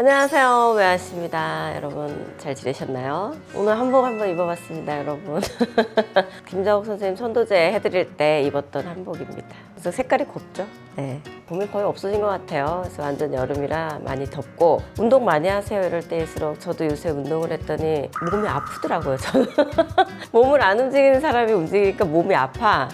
안녕하세요, 외아씨입니다. 여러분 잘 지내셨나요? 오늘 한복 한번 입어봤습니다, 여러분. 김자옥 선생님 천도제 해드릴 때 입었던 한복입니다. 그래서 색깔이 곱죠? 네, 봄이 거의 없어진 것 같아요. 그래서 완전 여름이라 많이 덥고 운동 많이 하세요 이럴 때일수록 저도 요새 운동을 했더니 몸이 아프더라고요. 저는 몸을 안 움직이는 사람이 움직이니까 몸이 아파.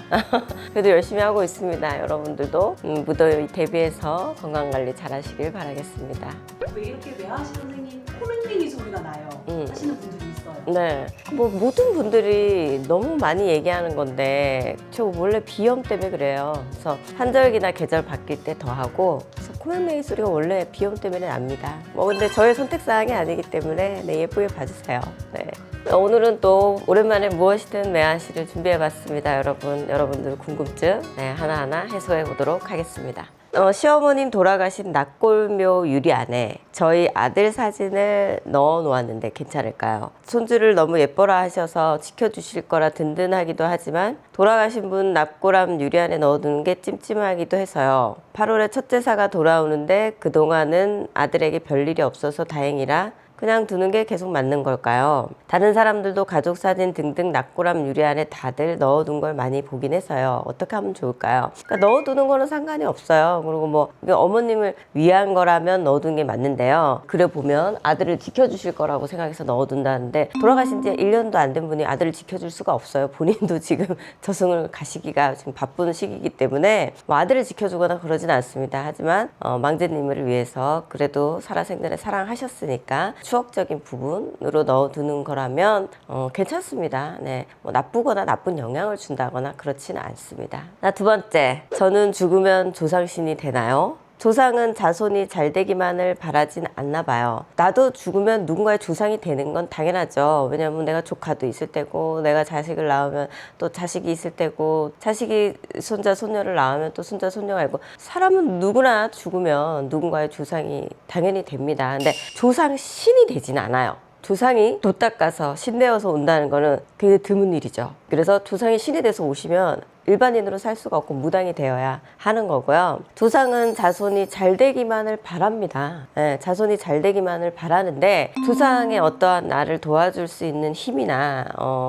그래도 열심히 하고 있습니다. 여러분들도 무더위 대비해서 건강관리 잘 하시길 바라겠습니다. 왜 이렇게 외아씨 선생님 코맹맹이 소리가 나요? 하시는 분들이 있어요. 네, 뭐 모든 분들이 너무 많이 얘기하는 건데 저 원래 비염 때문에 그래요. 그래서 환절기나 계절 바뀔 때 더 하고, 그래서 코맹맹이 소리가 원래 비염 때문에 납니다. 뭐 근데 저의 선택사항이 아니기 때문에 예쁘게 봐주세요. 네. 오늘은 또 오랜만에 무엇이든 매아시를 준비해봤습니다. 여러분들 궁금증 하나하나 해소해 보도록 하겠습니다. 시어머님 돌아가신 낙골묘 유리 안에 저희 아들 사진을 넣어 놓았는데 괜찮을까요? 손주를 너무 예뻐라 하셔서 지켜주실 거라 든든하기도 하지만 돌아가신 분 낙골암 유리 안에 넣어두는 게 찜찜하기도 해서요. 8월에 첫제사가 돌아오는데 그동안은 아들에게 별일이 없어서 다행이라 그냥 두는 게 계속 맞는 걸까요? 다른 사람들도 가족 사진 등등 낙골암 유리 안에 다들 넣어둔 걸 많이 보긴 해서요. 어떻게 하면 좋을까요? 그러니까 넣어두는 거는 상관이 없어요. 그리고 뭐 어머님을 위한 거라면 넣어둔 게 맞는데요. 그래 보면 아들을 지켜주실 거라고 생각해서 넣어둔다는데 돌아가신 지 1년도 안 된 분이 아들을 지켜줄 수가 없어요. 본인도 지금 저승을 가시기가 지금 바쁜 시기이기 때문에 뭐 아들을 지켜주거나 그러진 않습니다. 하지만 망제님을 위해서 그래도 살아생전에 사랑하셨으니까 추억적인 부분으로 넣어두는 거라면 괜찮습니다. 네, 뭐 나쁘거나 나쁜 영향을 준다거나 그렇지는 않습니다. 두 번째, 저는 죽으면 조상신이 되나요? 조상은 자손이 잘 되기만을 바라진 않나 봐요. 나도 죽으면 누군가의 조상이 되는 건 당연하죠. 왜냐면 내가 조카도 있을 때고, 내가 자식을 낳으면 또 자식이 있을 때고, 자식이 손자 손녀를 낳으면 또 손자 손녀가 있고, 사람은 누구나 죽으면 누군가의 조상이 당연히 됩니다. 근데 조상신이 되진 않아요. 조상이 돛 닦아서 신 되어서 온다는 거는 굉장히 드문 일이죠. 그래서 조상이 신이 돼서 오시면 일반인으로 살 수가 없고 무당이 되어야 하는 거고요. 조상은 자손이 잘 되기만을 바랍니다. 네, 자손이 잘 되기만을 바라는데 조상의 어떠한 나를 도와줄 수 있는 힘이나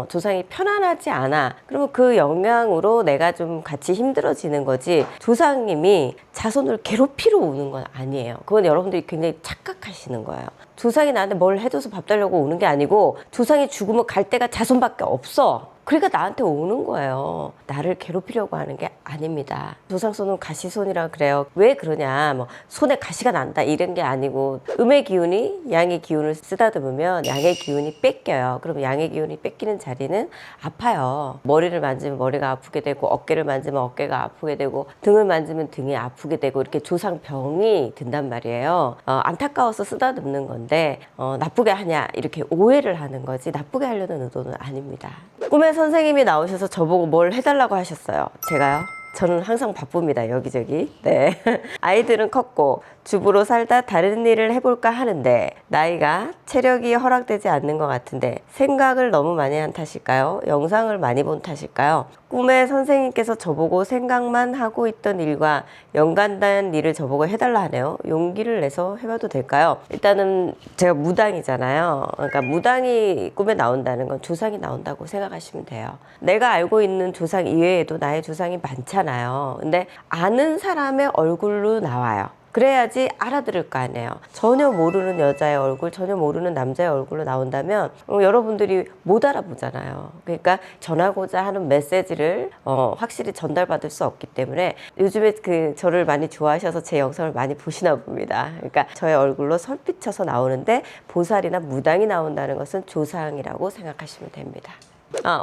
조상이 편안하지 않아. 그러면 그 영향으로 내가 좀 같이 힘들어지는 거지, 조상님이 자손을 괴롭히러 오는 건 아니에요. 그건 여러분들이 굉장히 착각하시는 거예요. 조상이 나한테 뭘 해줘서 밥 달라고 오는 게 아니고, 조상이 죽으면 갈 데가 자손밖에 없어. 그러니까 나한테 오는 거예요. 나를 괴롭히려고 하는 게 아닙니다. 조상손은 가시손이라 그래요. 왜 그러냐, 뭐 손에 가시가 난다 이런 게 아니고, 음의 기운이 양의 기운을 쓰다듬으면 양의 기운이 뺏겨요. 그럼 양의 기운이 뺏기는 자리는 아파요. 머리를 만지면 머리가 아프게 되고, 어깨를 만지면 어깨가 아프게 되고, 등을 만지면 등이 아프게 되고, 이렇게 조상병이 든단 말이에요. 안타까워서 쓰다듬는 건데 나쁘게 하냐 이렇게 오해를 하는 거지, 나쁘게 하려는 의도는 아닙니다. 꿈에 선생님이 나오셔서 저보고 뭘 해달라고 하셨어요. 제가요? 저는 항상 바쁩니다, 여기저기. 네. 아이들은 컸고 주부로 살다 다른 일을 해볼까 하는데 나이가 체력이 허락되지 않는 것 같은데, 생각을 너무 많이 한 탓일까요? 영상을 많이 본 탓일까요? 꿈에 선생님께서 저보고 생각만 하고 있던 일과 연관된 일을 저보고 해달라 하네요. 용기를 내서 해봐도 될까요? 일단은 제가 무당이잖아요. 그러니까 무당이 꿈에 나온다는 건 조상이 나온다고 생각하시면 돼요. 내가 알고 있는 조상 이외에도 나의 조상이 많잖아요. 근데 아는 사람의 얼굴로 나와요. 그래야지 알아들을 거 아니에요. 전혀 모르는 여자의 얼굴, 전혀 모르는 남자의 얼굴로 나온다면 여러분들이 못 알아보잖아요. 그러니까 전하고자 하는 메시지를 확실히 전달받을 수 없기 때문에 요즘에 저를 많이 좋아하셔서 제 영상을 많이 보시나 봅니다. 그러니까 저의 얼굴로 설비쳐서 나오는데 보살이나 무당이 나온다는 것은 조상이라고 생각하시면 됩니다.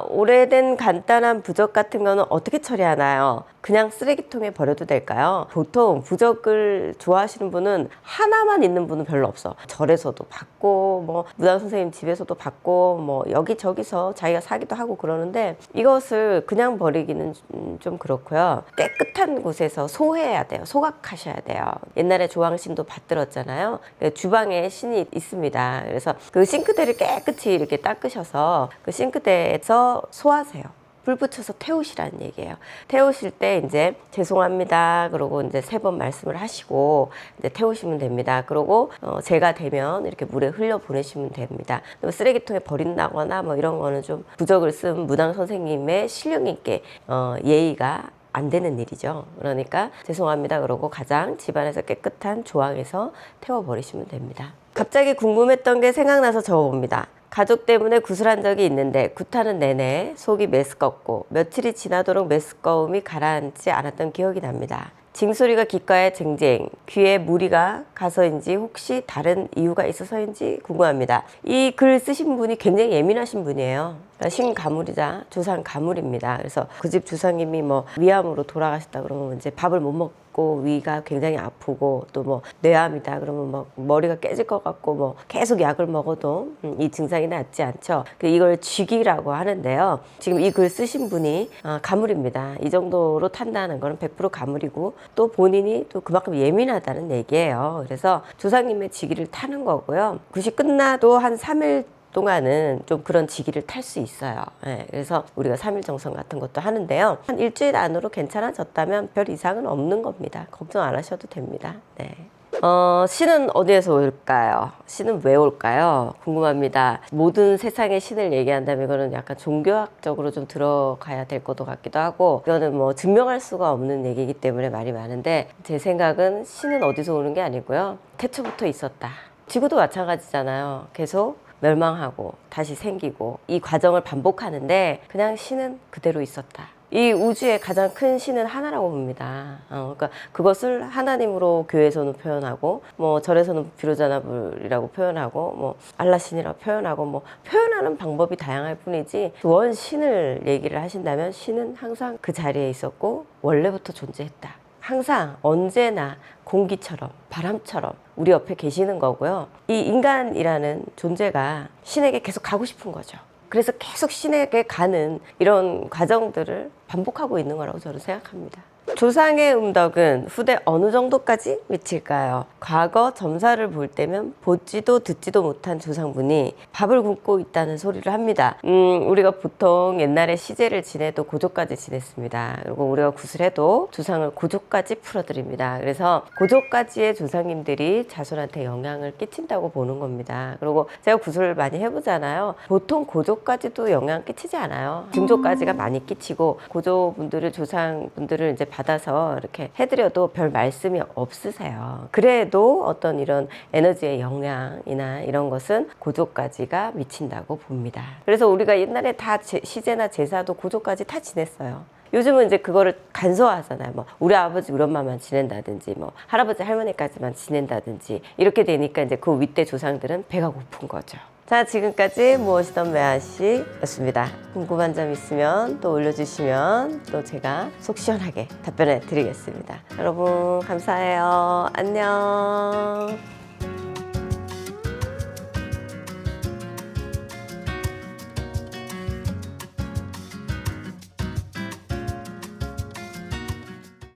오래된 간단한 부적 같은 거는 어떻게 처리하나요? 그냥 쓰레기통에 버려도 될까요? 보통 부적을 좋아하시는 분은 하나만 있는 분은 별로 없어. 절에서도 받고, 뭐 무당 선생님 집에서도 받고, 뭐 여기저기서 자기가 사기도 하고 그러는데, 이것을 그냥 버리기는 좀 그렇고요. 깨끗한 곳에서 소해야 돼요. 소각하셔야 돼요. 옛날에 조왕신도 받들었잖아요. 주방에 신이 있습니다. 그래서 그 싱크대를 깨끗이 이렇게 닦으셔서 그 싱크대에서 소하세요. 불 붙여서 태우시라는 얘기예요. 태우실 때 이제 죄송합니다. 그러고 이제 3번 말씀을 하시고 이제 태우시면 됩니다. 그러고 제가 되면 이렇게 물에 흘려 보내시면 됩니다. 쓰레기통에 버린다거나 뭐 이런 거는 좀 부적을 쓴 무당 선생님의 신령 있게 예의가 안 되는 일이죠. 그러니까 죄송합니다. 그러고 가장 집안에서 깨끗한 조항에서 태워버리시면 됩니다. 갑자기 궁금했던 게 생각나서 적어봅니다. 가족 때문에 구슬한 적이 있는데 굿하는 내내 속이 메스껍고 며칠이 지나도록 메스꺼움이 가라앉지 않았던 기억이 납니다. 징소리가 귓가에 쟁쟁, 귀에 무리가 가서인지 혹시 다른 이유가 있어서인지 궁금합니다. 이 글 쓰신 분이 굉장히 예민하신 분이에요. 신가물이자 조상 가물입니다. 그래서 그 집 조상님이 뭐 위암으로 돌아가셨다 그러면 이제 밥을 못 먹고 위가 굉장히 아프고 또 뭐 뇌암이다 그러면 막 머리가 깨질 것 같고 뭐 계속 약을 먹어도 이 증상이 낫지 않죠. 이걸 쥐기라고 하는데요. 지금 이 글 쓰신 분이 가물입니다. 이 정도로 탄다는 거는 100% 가물이고 또 본인이 또 그만큼 예민하다는 얘기예요. 그래서 조상님의 지기를 타는 거고요. 굿이 끝나도 한 3일 동안은 좀 그런 지기를 탈 수 있어요. 네, 그래서 우리가 3일 정성 같은 것도 하는데요. 한 일주일 안으로 괜찮아졌다면 별 이상은 없는 겁니다. 걱정 안 하셔도 됩니다. 네. 신은 어디에서 올까요? 신은 왜 올까요? 궁금합니다. 모든 세상의 신을 얘기한다면 이거는 약간 종교학적으로 좀 들어가야 될 것도 같기도 하고 이거는 뭐 증명할 수가 없는 얘기이기 때문에 말이 많은데 제 생각은 신은 어디서 오는 게 아니고요. 태초부터 있었다. 지구도 마찬가지잖아요. 계속 멸망하고 다시 생기고 이 과정을 반복하는데 그냥 신은 그대로 있었다. 이 우주의 가장 큰 신은 하나라고 봅니다. 그러니까 그것을 하나님으로 교회에서는 표현하고 뭐 절에서는 비로자나불이라고 표현하고 뭐 알라신이라고 표현하고 뭐 표현하는 방법이 다양할 뿐이지 원신을 얘기를 하신다면 신은 항상 그 자리에 있었고 원래부터 존재했다. 항상 언제나 공기처럼 바람처럼 우리 옆에 계시는 거고요. 이 인간이라는 존재가 신에게 계속 가고 싶은 거죠. 그래서 계속 신에게 가는 이런 과정들을 반복하고 있는 거라고 저는 생각합니다. 조상의 음덕은 후대 어느 정도까지 미칠까요? 과거 점사를 볼 때면 보지도 듣지도 못한 조상분이 밥을 굶고 있다는 소리를 합니다. 우리가 보통 옛날에 시제를 지내도 고조까지 지냈습니다. 그리고 우리가 구슬해도 조상을 고조까지 풀어드립니다. 그래서 고조까지의 조상님들이 자손한테 영향을 끼친다고 보는 겁니다. 그리고 제가 구슬을 많이 해보잖아요. 보통 고조까지도 영향 끼치지 않아요. 증조까지가 많이 끼치고 고조분들을 조상분들을 이제 받아서 이렇게 해드려도 별 말씀이 없으세요. 그래도 어떤 이런 에너지의 영향이나 이런 것은 고조까지가 미친다고 봅니다. 그래서 우리가 옛날에 다 시제나 제사도 고조까지 다 지냈어요. 요즘은 이제 그거를 간소화하잖아요. 뭐 우리 아버지 우리 엄마만 지낸다든지 뭐 할아버지 할머니까지만 지낸다든지 이렇게 되니까 이제 그 윗대 조상들은 배가 고픈 거죠. 자, 지금까지 무엇이든 매아씨였습니다. 궁금한 점 있으면 또 올려주시면 또 제가 속 시원하게 답변해 드리겠습니다. 여러분 감사해요. 안녕.